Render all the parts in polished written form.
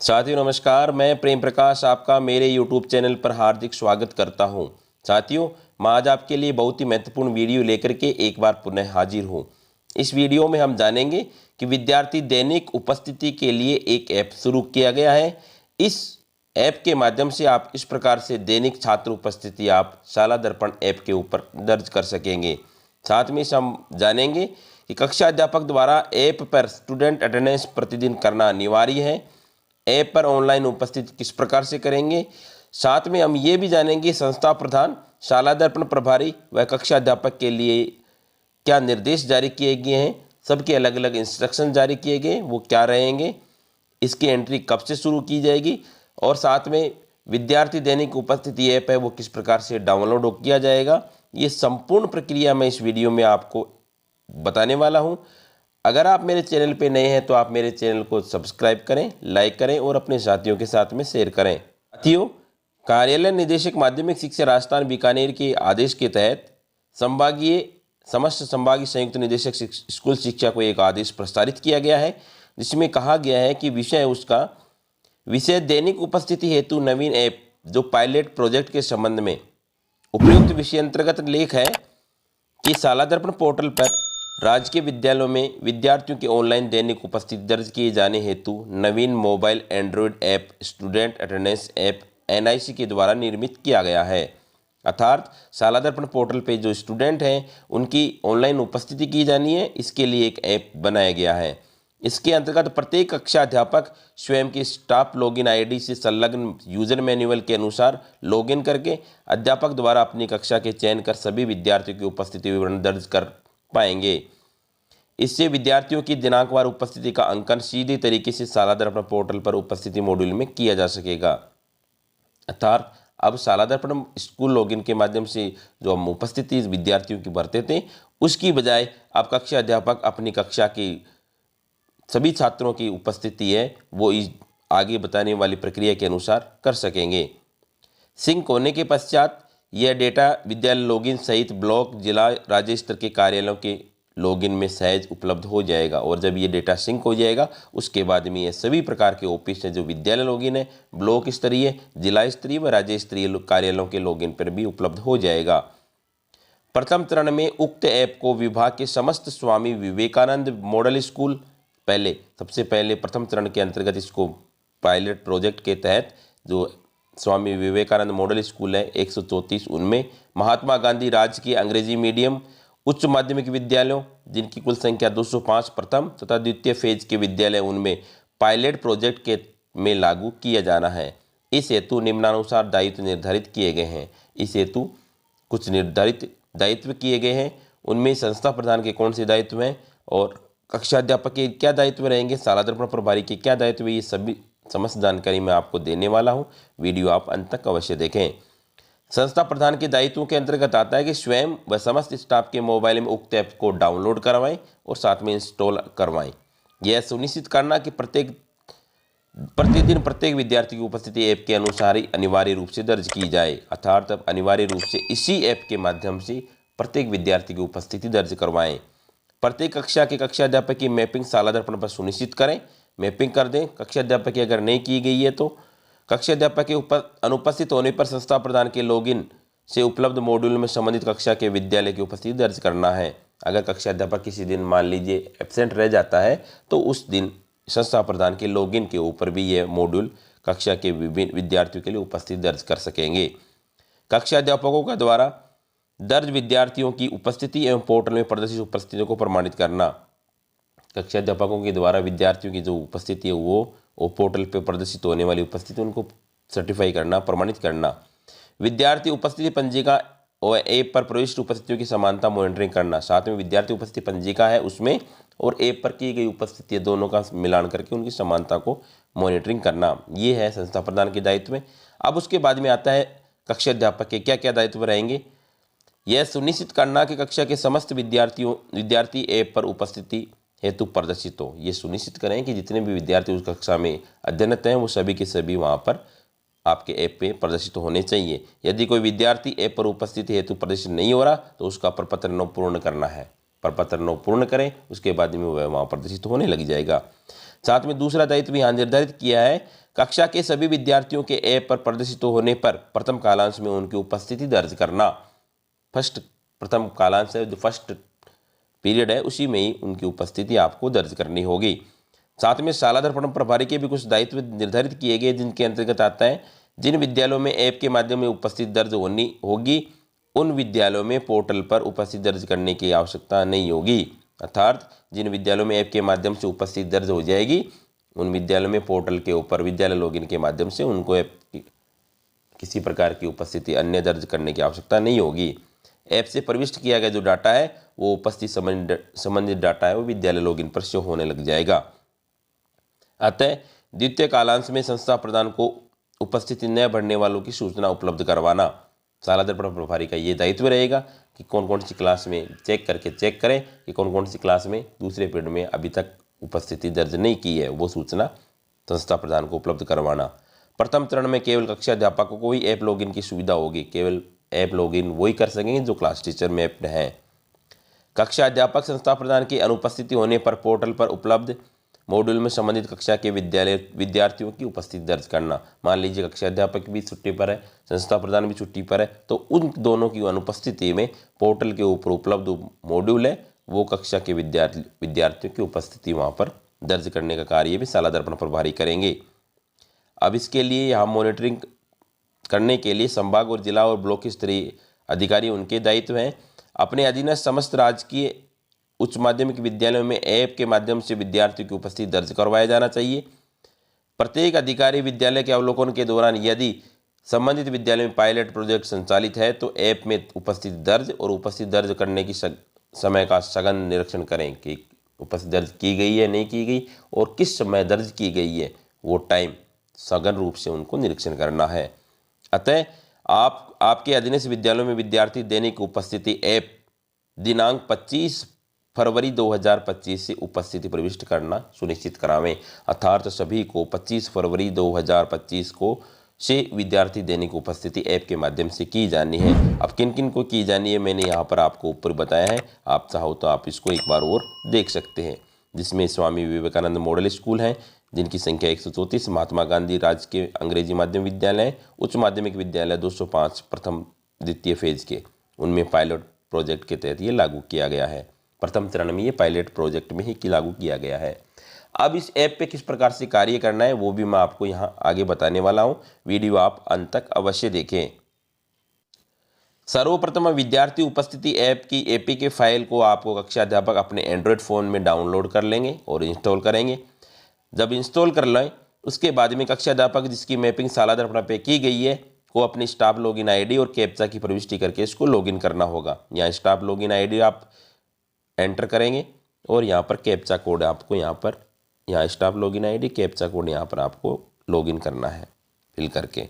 साथियों नमस्कार, मैं प्रेम प्रकाश आपका मेरे YouTube चैनल पर हार्दिक स्वागत करता हूं। साथियों, मैं आज आपके लिए बहुत ही महत्वपूर्ण वीडियो लेकर के एक बार पुनः हाजिर हूं। इस वीडियो में हम जानेंगे कि विद्यार्थी दैनिक उपस्थिति के लिए एक ऐप शुरू किया गया है। इस ऐप के माध्यम से आप इस प्रकार से दैनिक छात्र उपस्थिति आप शाला दर्पण ऐप के ऊपर दर्ज कर सकेंगे। साथ में हम जानेंगे कि कक्षा अध्यापक द्वारा ऐप पर स्टूडेंट अटेंडेंस प्रतिदिन करना अनिवार्य है। ऐप पर ऑनलाइन उपस्थित किस प्रकार से करेंगे। साथ में हम ये भी जानेंगे संस्था प्रधान, शाला दर्पण प्रभारी व कक्षा अध्यापक के लिए क्या निर्देश जारी किए गए हैं, सबके अलग अलग इंस्ट्रक्शन जारी किए गए, वो क्या रहेंगे, इसकी एंट्री कब से शुरू की जाएगी और साथ में विद्यार्थी दैनिक उपस्थिति ऐप है वो किस प्रकार से डाउनलोड किया जाएगा। ये संपूर्ण प्रक्रिया मैं इस वीडियो में आपको बताने वाला हूँ। अगर आप मेरे चैनल पे नए हैं तो आप मेरे चैनल को सब्सक्राइब करें, लाइक करें और अपने साथियों के साथ में शेयर करें। साथियों, कार्यालय निदेशक माध्यमिक शिक्षा राजस्थान बीकानेर के आदेश के तहत समस्त संभागीय संयुक्त निदेशक स्कूल शिक्षा को एक आदेश प्रसारित किया गया है, जिसमें कहा गया है कि विषय दैनिक उपस्थिति हेतु नवीन ऐप जो पायलट प्रोजेक्ट के संबंध में उपयुक्त विषय अंतर्गत लेख है कि शाला दर्पण पोर्टल पर राजकीय विद्यालयों में विद्यार्थियों की ऑनलाइन दैनिक उपस्थिति दर्ज किए जाने हेतु नवीन mobile android app student attendance app NIC के द्वारा निर्मित किया गया है। अर्थात शाला दर्पण पोर्टल पे जो स्टूडेंट हैं उनकी ऑनलाइन उपस्थिति की जानी है, इसके लिए एक ऐप बनाया गया है। इसके अंतर्गत प्रत्येक कक्षा अध्यापक स्वयं की स्टाफ लॉगिन ID से संलग्न यूजर मैनुअल के अनुसार लॉगिन करके अध्यापक द्वारा अपनी कक्षा के चयन कर सभी विद्यार्थियों की उपस्थिति विवरण दर्ज कर पाएंगे। इससे विद्यार्थियों की दिनांकवार उपस्थिति का अंकन सीधे तरीके से शाला दर्पण पोर्टल पर उपस्थिति मॉड्यूल में किया जा सकेगा। अर्थात अब शाला दर्पण स्कूल लॉगिन के माध्यम से जो हम उपस्थिति विद्यार्थियों की भरते थे, उसकी बजाय अब कक्षा अध्यापक अपनी कक्षा की सभी छात्रों की उपस्थिति है वो इस आगे बताने वाली प्रक्रिया के अनुसार कर सकेंगे। सिंक होने के पश्चात यह डेटा विद्यालय लॉगिन सहित ब्लॉक, जिला, राज्य स्तर के कार्यालयों के लॉगिन में सहज उपलब्ध हो जाएगा और जब ये डेटा सिंक हो जाएगा उसके बाद में ये सभी प्रकार के ऑफिस है जो विद्यालय लॉगिन है ब्लॉक स्तरीय, जिला स्तरीय व राज्य स्तरीय कार्यालयों के लॉगिन पर भी उपलब्ध हो जाएगा। प्रथम चरण में उक्त ऐप को विभाग के समस्त स्वामी विवेकानंद मॉडल स्कूल सबसे पहले प्रथम चरण के अंतर्गत इसको पायलट प्रोजेक्ट के तहत जो स्वामी विवेकानंद मॉडल स्कूल है 134 उनमें महात्मा गांधी राजकीय अंग्रेजी मीडियम उच्च माध्यमिक विद्यालयों जिनकी कुल संख्या 205 प्रथम तथा द्वितीय फेज के विद्यालय उनमें पायलट प्रोजेक्ट के में लागू किया जाना है। इस हेतु निम्नानुसार दायित्व निर्धारित किए गए हैं। इस हेतु कुछ निर्धारित दायित्व किए गए हैं, उनमें संस्था प्रधान के कौन से दायित्व हैं और कक्षा अध्यापक के क्या दायित्व रहेंगे, शाला दर्पण प्रभारी के क्या दायित्व, ये सभी समस्त जानकारी मैं आपको देने वाला हूं। वीडियो आप अंत तक अवश्य देखें। संस्था प्रधान के दायित्वों के अंतर्गत आता है कि स्वयं व समस्त स्टाफ के मोबाइल में उक्त ऐप को डाउनलोड करवाएं और साथ में इंस्टॉल करवाएं। यह सुनिश्चित करना कि प्रतिदिन प्रत्येक विद्यार्थी की उपस्थिति ऐप के अनुसार ही अनिवार्य रूप से दर्ज की जाए। अर्थात अब अनिवार्य रूप से इसी ऐप के माध्यम से प्रत्येक विद्यार्थी की उपस्थिति दर्ज करवाएं। प्रत्येक कक्षा के कक्षा अध्यापक की मैपिंग शाला दर्पण पर सुनिश्चित करें, मैपिंग कर दें। कक्षा अध्यापक की अगर नहीं की गई है तो कक्षा अध्यापक के अनुपस्थित होने पर संस्था प्रधान के लॉगिन से उपलब्ध मॉड्यूल में संबंधित कक्षा के विद्यालय की उपस्थिति दर्ज करना है। अगर कक्षा अध्यापक किसी दिन मान लीजिए एब्सेंट रह जाता है तो उस दिन संस्था प्रधान के लॉगिन के ऊपर भी यह मॉड्यूल कक्षा के विभिन्न विद्यार्थियों के लिए उपस्थिति दर्ज कर सकेंगे। कक्षा अध्यापकों के द्वारा दर्ज विद्यार्थियों की उपस्थिति एवं पोर्टल में प्रदर्शित उपस्थितियों को प्रमाणित करना। कक्षा अध्यापकों के द्वारा विद्यार्थियों की जो उपस्थिति है वो पोर्टल पर प्रदर्शित होने वाली उपस्थिति उनको सर्टिफाई करना, प्रमाणित करना। विद्यार्थी उपस्थिति पंजिका और ऐप पर प्रविष्ट उपस्थितियों की समानता मॉनिटरिंग करना। साथ में विद्यार्थी उपस्थिति पंजिका है उसमें और ऐप पर की गई उपस्थिति दोनों का मिलान करके उनकी समानता को मॉनिटरिंग करना। ये है संस्था प्रधान के दायित्व में। अब उसके बाद में आता है कक्षा अध्यापक के क्या क्या दायित्व रहेंगे। यह सुनिश्चित करना कि कक्षा के समस्त विद्यार्थी ऐप पर उपस्थिति हेतु प्रदर्शित हो। ये सुनिश्चित करें कि जितने भी विद्यार्थी उस कक्षा में अध्ययनरत हैं वो सभी के सभी वहाँ पर आपके ऐप पे प्रदर्शित होने चाहिए। यदि कोई विद्यार्थी ऐप पर उपस्थिति हेतु प्रदर्शित नहीं हो रहा तो उसका प्रपत्र 9 पूर्ण करना है। प्रपत्र 9 पूर्ण करें, उसके बाद में वह वहाँ प्रदर्शित होने लग जाएगा। साथ में दूसरा दायित्व यहाँ निर्धारित किया है, कक्षा के सभी विद्यार्थियों के ऐप पर प्रदर्शित होने पर प्रथम कालांश में उनकी उपस्थिति दर्ज करना। प्रथम कालांश है, जो फर्स्ट पीरियड है, उसी में ही उनकी उपस्थिति आपको दर्ज करनी होगी। साथ में शाला दर्पण प्रभारी के भी कुछ दायित्व निर्धारित किए गए, जिनके अंतर्गत आता है जिन विद्यालयों में ऐप के माध्यम से उपस्थिति दर्ज होनी होगी उन विद्यालयों में पोर्टल पर उपस्थिति दर्ज करने की आवश्यकता नहीं होगी। अर्थात जिन विद्यालयों में ऐप के माध्यम से उपस्थिति दर्ज हो जाएगी उन विद्यालयों में पोर्टल के ऊपर विद्यालय लॉगिन के माध्यम से उनको ऐप की किसी प्रकार की उपस्थिति अन्य दर्ज करने की आवश्यकता नहीं होगी। ऐप से प्रविष्ट किया गया जो डाटा है वो उपस्थिति संबंधित डाटा है वो विद्यालय लॉगिन पर शो होने लग जाएगा। अतः द्वितीय कालांश में संस्था प्रधान को उपस्थिति न भरने वालों की सूचना उपलब्ध करवाना। शाला दर्पण प्रभारी का ये दायित्व रहेगा कि कौन कौन सी क्लास में चेक करें कि कौन कौन सी क्लास में दूसरे पीरियड में अभी तक उपस्थिति दर्ज नहीं की है, वो सूचना संस्था प्रधान को उपलब्ध करवाना। प्रथम चरण में केवल कक्षा अध्यापकों को ही ऐप लॉगिन की सुविधा होगी। केवल ऐप लॉगिन वही कर सकेंगे जो क्लास टीचर में ऐप हैं। कक्षा अध्यापक संस्था प्रधान की अनुपस्थिति होने पर पोर्टल पर उपलब्ध मॉड्यूल में संबंधित कक्षा के विद्यार्थियों की उपस्थिति दर्ज करना। मान लीजिए कक्षा अध्यापक भी छुट्टी पर है, संस्था प्रधान भी छुट्टी पर है, तो उन दोनों की अनुपस्थिति में पोर्टल के ऊपर उपलब्ध मॉड्यूल है वो कक्षा के विद्यार्थियों की उपस्थिति वहाँ पर दर्ज करने का कार्य भी शाला दर्पण प्रभारी करेंगे। अब इसके लिए यहाँ मॉनिटरिंग करने के लिए संभाग और जिला और ब्लॉक स्तरीय अधिकारी उनके दायित्व हैं। अपने अधीनस्थ समस्त राजकीय उच्च माध्यमिक विद्यालयों में ऐप के माध्यम से विद्यार्थियों की उपस्थिति दर्ज करवाया जाना चाहिए। प्रत्येक अधिकारी विद्यालय के अवलोकन के दौरान यदि संबंधित विद्यालय में पायलट प्रोजेक्ट संचालित है तो ऐप में उपस्थिति दर्ज और उपस्थिति दर्ज करने की समय का सघन निरीक्षण करें कि उपस्थिति दर्ज की गई है नहीं की गई और किस समय दर्ज की गई है, वो टाइम सघन रूप से उनको निरीक्षण करना है। अतः आपके अधीनस्थ विद्यालयों में विद्यार्थी दैनिक उपस्थिति ऐप दिनांक 25 फरवरी 2025 से उपस्थिति प्रविष्ट करना सुनिश्चित करावें। अर्थात सभी को 25 फरवरी 2025 को से विद्यार्थी दैनिक उपस्थिति ऐप के माध्यम से की जानी है। अब किन किन को की जानी है मैंने यहाँ पर आपको ऊपर बताया है, आप चाहो तो आप इसको एक बार और देख सकते हैं। जिसमें स्वामी विवेकानंद मॉडल स्कूल हैं जिनकी संख्या 134, महात्मा गांधी राजकीय अंग्रेजी माध्यम विद्यालय, उच्च माध्यमिक विद्यालय 205 प्रथम द्वितीय फेज के, उनमें पायलट प्रोजेक्ट के तहत ये लागू किया गया है। प्रथम चरण में ये पायलट प्रोजेक्ट में ही लागू किया गया है। अब इस ऐप पे किस प्रकार से कार्य करना है वो भी मैं आपको यहाँ आगे बताने वाला हूँ, वीडियो आप अंत तक अवश्य देखें। सर्वप्रथम विद्यार्थी उपस्थिति ऐप की एपीके फाइल को आपको कक्षा अध्यापक अपने एंड्रॉयड फ़ोन में डाउनलोड कर लेंगे और इंस्टॉल करेंगे। जब इंस्टॉल कर लें उसके बाद में कक्षा अध्यापक जिसकी मैपिंग शाला दर्पण पे की गई है को अपनी स्टाफ लॉगिन आईडी और कैप्चा की प्रविष्टि करके इसको लॉगिन करना होगा। यहाँ स्टाफ लॉगिन आईडी आप एंटर करेंगे और यहाँ पर कैप्चा कोड आपको यहाँ staff login ID captcha code यहाँ पर आपको लॉगिन करना है फिल करके।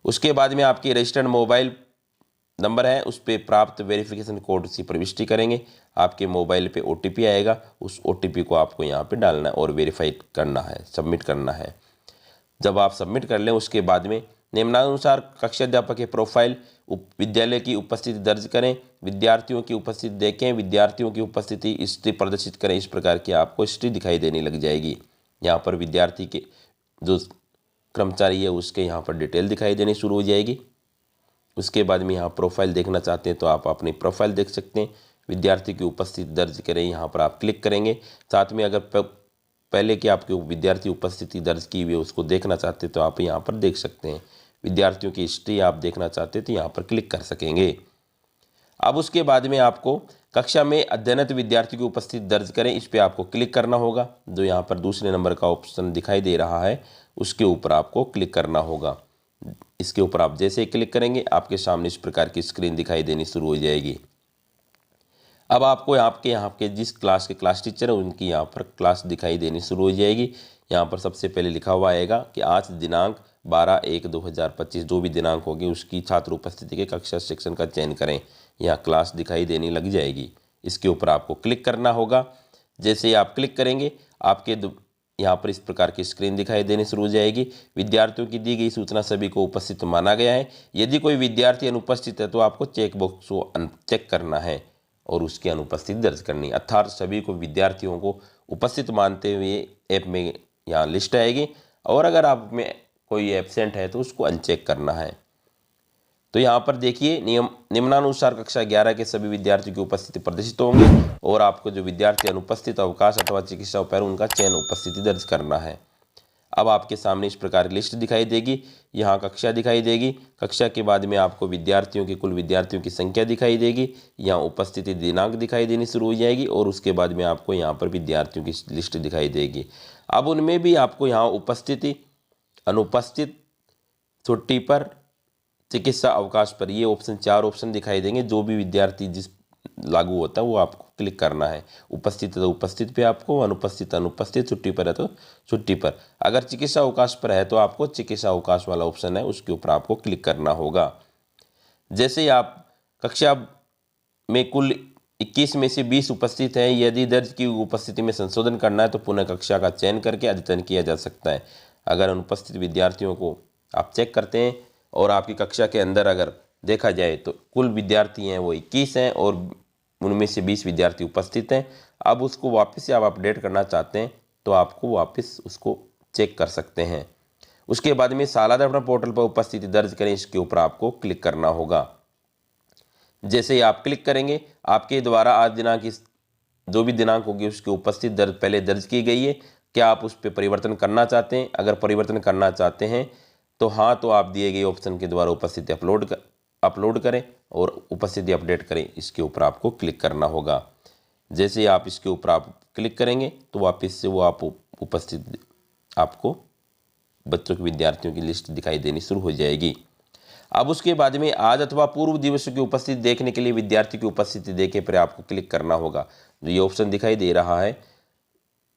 उसके बाद में आपकी रजिस्टर्ड मोबाइल नंबर है उस पर प्राप्त वेरिफिकेशन कोड की प्रविष्टि करेंगे। आपके मोबाइल पे ओटीपी आएगा, उस ओटीपी को आपको यहाँ पे डालना है और वेरीफाई करना है, सबमिट करना है। जब आप सबमिट कर लें उसके बाद में निम्नानुसार कक्षा अध्यापक के प्रोफाइल विद्यालय की उपस्थिति दर्ज करें, विद्यार्थियों की उपस्थिति देखें, विद्यार्थियों की उपस्थिति हिस्ट्री प्रदर्शित करें। इस प्रकार की आपको हिस्ट्री दिखाई देने लग जाएगी। यहाँ पर विद्यार्थी के जो कर्मचारी है उसके यहाँ पर डिटेल दिखाई देनी शुरू हो जाएगी। उसके बाद में यहाँ प्रोफाइल देखना चाहते हैं तो आप अपनी प्रोफाइल देख सकते हैं। विद्यार्थी की उपस्थिति दर्ज करें, यहाँ पर आप क्लिक करेंगे। साथ में अगर पहले की आपकी विद्यार्थी उपस्थिति दर्ज की हुई है उसको देखना चाहते हैं तो आप यहाँ पर देख सकते हैं। विद्यार्थियों की हिस्ट्री आप देखना चाहते हैं तो यहाँ पर क्लिक कर सकेंगे। अब उसके बाद में आपको कक्षा में अध्ययनरत विद्यार्थी की उपस्थिति दर्ज करें, इस पर आपको क्लिक करना होगा। जो यहाँ पर दूसरे नंबर का ऑप्शन दिखाई दे रहा है उसके ऊपर आपको क्लिक करना होगा। इसके ऊपर आप जैसे ही क्लिक करेंगे आपके सामने इस प्रकार की स्क्रीन दिखाई देनी शुरू हो जाएगी। अब आपको यहाँ के जिस क्लास के क्लास टीचर है उनकी यहाँ पर क्लास दिखाई देनी शुरू हो जाएगी। यहाँ पर सबसे पहले लिखा हुआ आएगा कि आज दिनांक 12/1/2025 जो भी दिनांक होगी उसकी छात्र उपस्थिति के कक्षा सेक्शन का चयन करें। यहाँ क्लास दिखाई देने लग जाएगी। इसके ऊपर आपको क्लिक करना होगा। जैसे ही आप क्लिक करेंगे आपके यहाँ पर इस प्रकार की स्क्रीन दिखाई देनी शुरू हो जाएगी। विद्यार्थियों की दी गई सूचना सभी को उपस्थित माना गया है। यदि कोई विद्यार्थी अनुपस्थित है तो आपको चेक बॉक्स को अनचेक करना है और उसकी अनुपस्थिति दर्ज करनी है। अर्थात सभी को विद्यार्थियों को उपस्थित मानते हुए ऐप में यहाँ लिस्ट आएगी। और अगर आप में कोई एब्सेंट है तो उसको अनचेक करना है। तो यहाँ पर देखिए निम्नानुसार कक्षा 11 के सभी विद्यार्थियों की उपस्थिति प्रदर्शित होंगे और आपको जो विद्यार्थी अनुपस्थित, अवकाश अथवा चिकित्सा उपचार उनका चयन उपस्थिति दर्ज करना है। अब आपके सामने इस प्रकार की लिस्ट दिखाई देगी। यहाँ कक्षा दिखाई देगी। कक्षा के बाद में आपको विद्यार्थियों की कुल विद्यार्थियों की संख्या दिखाई देगी। यहाँ उपस्थिति दिनांक दिखाई देनी शुरू हो जाएगी और उसके बाद में आपको यहाँ पर विद्यार्थियों की लिस्ट दिखाई देगी। अब उनमें भी आपको यहाँ उपस्थिति, अनुपस्थित, छुट्टी पर, चिकित्सा अवकाश पर, ये ऑप्शन 4 ऑप्शन दिखाई देंगे। जो भी विद्यार्थी जिस लागू होता है वो आपको क्लिक करना है। उपस्थित है तो उपस्थित पे आपको, अनुपस्थित अनुपस्थित, छुट्टी पर है तो छुट्टी पर। अगर चिकित्सा अवकाश पर है तो आपको चिकित्सा अवकाश वाला ऑप्शन है उसके ऊपर आपको क्लिक करना होगा। जैसे ही आप कक्षा में कुल 21 में से 20 उपस्थित हैं, यदि दर्ज की उपस्थिति में संशोधन करना है तो पुनः कक्षा का चयन करके अद्यतन किया जा सकता है। अगर अनुपस्थित विद्यार्थियों को आप चेक करते हैं और आपकी कक्षा के अंदर अगर देखा जाए तो कुल विद्यार्थी हैं वो 21 हैं और उनमें से 20 विद्यार्थी उपस्थित हैं। अब उसको वापस से आप अपडेट करना चाहते हैं तो आपको वापस उसको चेक कर सकते हैं। उसके बाद में सालाना पोर्टल पर उपस्थिति दर्ज करें, इसके ऊपर आपको क्लिक करना होगा। जैसे ही आप क्लिक करेंगे आपके द्वारा आज दिनांक की जो भी दिनांक होगी उसकी उपस्थिति पहले दर्ज की गई है। क्या आप उस पर परिवर्तन करना चाहते हैं? अगर परिवर्तन करना चाहते हैं तो हाँ, तो आप दिए गए ऑप्शन के द्वारा उपस्थिति अपलोड करें और उपस्थिति अपडेट करें, इसके ऊपर आपको क्लिक करना होगा। जैसे आप इसके ऊपर आप क्लिक करेंगे तो वापस से वो आप उपस्थित आपको बच्चों के विद्यार्थियों की लिस्ट दिखाई देनी शुरू हो जाएगी। अब उसके बाद में आज अथवा पूर्व दिवसों की उपस्थिति देखने के लिए विद्यार्थी की उपस्थिति देखे पर आपको क्लिक करना होगा। जो ये ऑप्शन दिखाई दे रहा है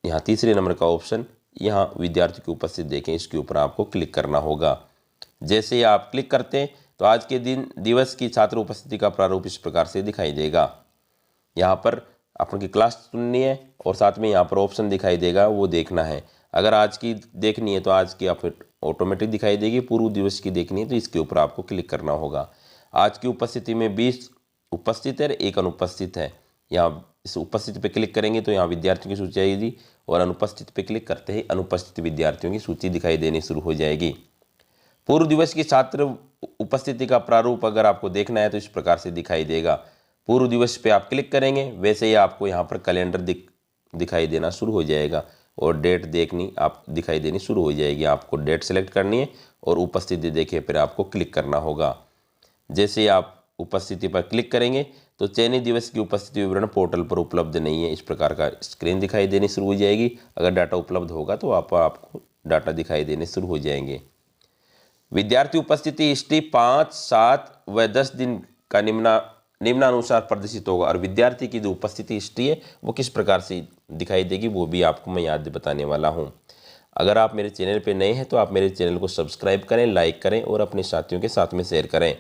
यहाँ तीसरे नंबर का ऑप्शन, यहाँ विद्यार्थी की उपस्थिति देखें, इसके ऊपर आपको क्लिक करना होगा। जैसे ही आप क्लिक करते हैं तो आज के दिवस की छात्र उपस्थिति का प्रारूप इस प्रकार से दिखाई देगा। यहाँ पर आपकी क्लास चुननी है और साथ में यहाँ पर ऑप्शन दिखाई देगा, वो देखना है। अगर आज की देखनी है तो आज की आप ऑटोमेटिक दिखाई देगी। पूर्व दिवस की देखनी है तो इसके ऊपर आपको क्लिक करना होगा। आज की उपस्थिति में 20 उपस्थित है, 1 अनुपस्थित है। यहाँ इस उपस्थिति पे क्लिक करेंगे तो यहाँ विद्यार्थियों की सूची आएगी और अनुपस्थित पे क्लिक करते ही अनुपस्थित विद्यार्थियों की सूची दिखाई देनी शुरू हो जाएगी। पूर्व दिवस की छात्र उपस्थिति का प्रारूप अगर आपको देखना है तो इस प्रकार से दिखाई देगा। पूर्व दिवस पे आप क्लिक करेंगे वैसे ही आपको यहाँ पर कैलेंडर दिखाई देना शुरू हो जाएगा और डेट दिखाई देनी शुरू हो जाएगी। आपको डेट सेलेक्ट करनी है और उपस्थिति देखे फिर आपको क्लिक करना होगा। जैसे आप उपस्थिति पर क्लिक करेंगे तो चयनित दिवस की उपस्थिति विवरण पोर्टल पर उपलब्ध नहीं है, इस प्रकार का स्क्रीन दिखाई देनी शुरू हो जाएगी। अगर डाटा उपलब्ध होगा तो आपको डाटा दिखाई देने शुरू हो जाएंगे। विद्यार्थी उपस्थिति हिस्ट्री 5, 7 व 10 दिन का निम्नानुसार प्रदर्शित होगा और विद्यार्थी की जो उपस्थिति हिस्ट्री है वो किस प्रकार से दिखाई देगी वो भी आपको मैं याद बताने वाला हूँ। अगर आप मेरे चैनल पर नए हैं तो आप मेरे चैनल को सब्सक्राइब करें, लाइक करें और अपने साथियों के साथ में शेयर करें।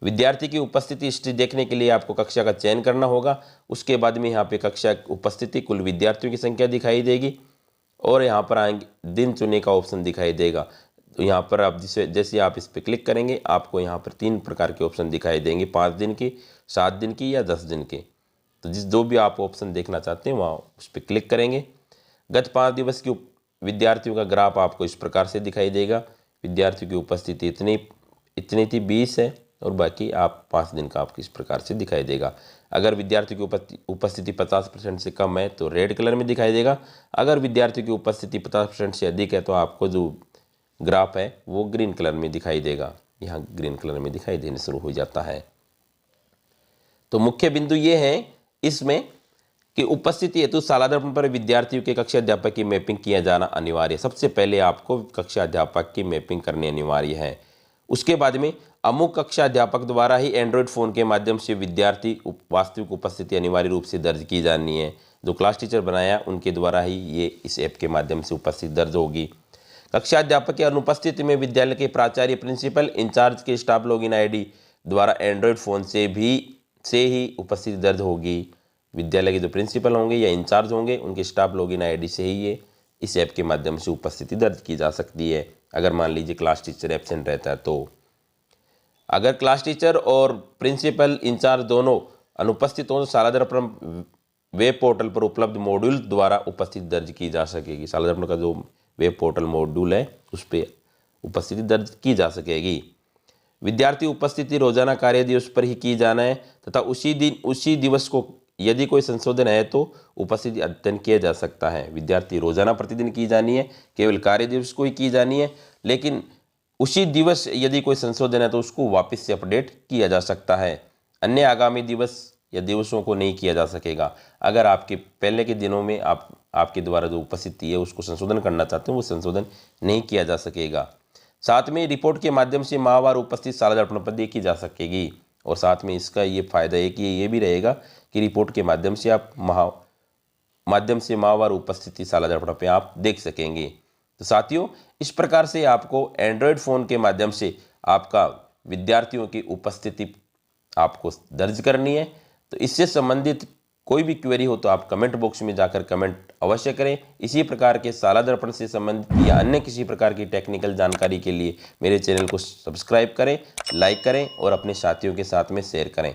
विद्यार्थी की उपस्थिति हिस्ट्री देखने के लिए आपको कक्षा का चयन करना होगा। उसके बाद में यहाँ पे कक्षा उपस्थिति कुल विद्यार्थियों की संख्या दिखाई देगी और यहाँ पर आएंगे दिन चुनने का ऑप्शन दिखाई देगा। तो यहाँ पर आप जैसे आप इस पर क्लिक करेंगे आपको यहाँ पर 3 प्रकार के ऑप्शन दिखाई देंगे, 5 दिन की, 7 दिन की या 10 दिन के। तो जो भी आप ऑप्शन देखना चाहते हैं वहाँ उस पर क्लिक करेंगे। गत 5 दिवस की विद्यार्थियों का ग्राफ आपको इस प्रकार से दिखाई देगा। विद्यार्थियों की उपस्थिति इतनी थी 20 है और बाकी आप 5 दिन का आपको इस प्रकार से दिखाई देगा। अगर विद्यार्थी की उपस्थिति 50% से कम है तो रेड कलर में दिखाई देगा। अगर विद्यार्थी की उपस्थिति 50% से अधिक है तो आपको जो ग्राफ है वो ग्रीन कलर में दिखाई देगा। यहाँ ग्रीन कलर में दिखाई देने शुरू हो जाता है। तो मुख्य बिंदु ये है इसमें कि उपस्थिति हेतु सालाना पर विद्यार्थियों के कक्षा अध्यापक की मैपिंग किया जाना अनिवार्य है। सबसे पहले आपको कक्षा अध्यापक की मैपिंग करनी अनिवार्य है। उसके बाद में अमुक कक्षा अध्यापक द्वारा ही एंड्रॉयड फ़ोन के माध्यम से विद्यार्थी वास्तविक उपस्थिति अनिवार्य रूप से दर्ज की जानी है। जो क्लास टीचर बनाया उनके द्वारा ही ये इस ऐप के माध्यम से उपस्थिति दर्ज होगी। कक्षा अध्यापक की अनुपस्थिति में विद्यालय के प्राचार्य, प्रिंसिपल, इंचार्ज के स्टाफ लॉगिन आईडी द्वारा एंड्रॉयड फ़ोन से ही उपस्थिति दर्ज होगी। विद्यालय के जो प्रिंसिपल होंगे या इंचार्ज होंगे उनके स्टाफ लॉगिन आईडी से ही ये इस ऐप के माध्यम से उपस्थिति दर्ज की जा सकती है। अगर मान लीजिए क्लास टीचर एब्सेंट रहता है तो अगर क्लास टीचर और प्रिंसिपल इंचार्ज दोनों अनुपस्थित हों तो सालाना वेब पोर्टल पर उपलब्ध मॉड्यूल द्वारा उपस्थिति दर्ज की जा सकेगी। सालाना का जो वेब पोर्टल मॉड्यूल है उस पर उपस्थिति दर्ज की जा सकेगी। विद्यार्थी उपस्थिति रोजाना कार्य दिवस पर ही की जाना है तथा उसी दिवस को यदि कोई संशोधन है तो उपस्थिति अध्ययन किया जा सकता है। विद्यार्थी रोजाना प्रतिदिन की जानी है, केवल कार्य दिवस को ही की जानी है, लेकिन उसी दिवस यदि कोई संशोधन है तो उसको वापस से अपडेट किया जा सकता है। अन्य आगामी दिवस या दिवसों को नहीं किया जा सकेगा। अगर आपके पहले के दिनों में आपके द्वारा जो उपस्थिति है उसको संशोधन करना चाहते हैं वो संशोधन नहीं किया जा सकेगा। साथ में रिपोर्ट के माध्यम से माहवार उपस्थित सालाना प्रमाण पत्र देखी जा सकेगी और साथ में इसका ये फायदा है कि ये भी रहेगा कि रिपोर्ट के माध्यम से आप माहवार उपस्थिति सालाना प्रमाण पत्र आप देख सकेंगे। तो साथियों, इस प्रकार से आपको एंड्रॉयड फ़ोन के माध्यम से आपका विद्यार्थियों की उपस्थिति आपको दर्ज करनी है। तो इससे संबंधित कोई भी क्वेरी हो तो आप कमेंट बॉक्स में जाकर कमेंट अवश्य करें। इसी प्रकार के शाला दर्पण से संबंधित या अन्य किसी प्रकार की टेक्निकल जानकारी के लिए मेरे चैनल को सब्सक्राइब करें, लाइक करें और अपने साथियों के साथ में शेयर करें।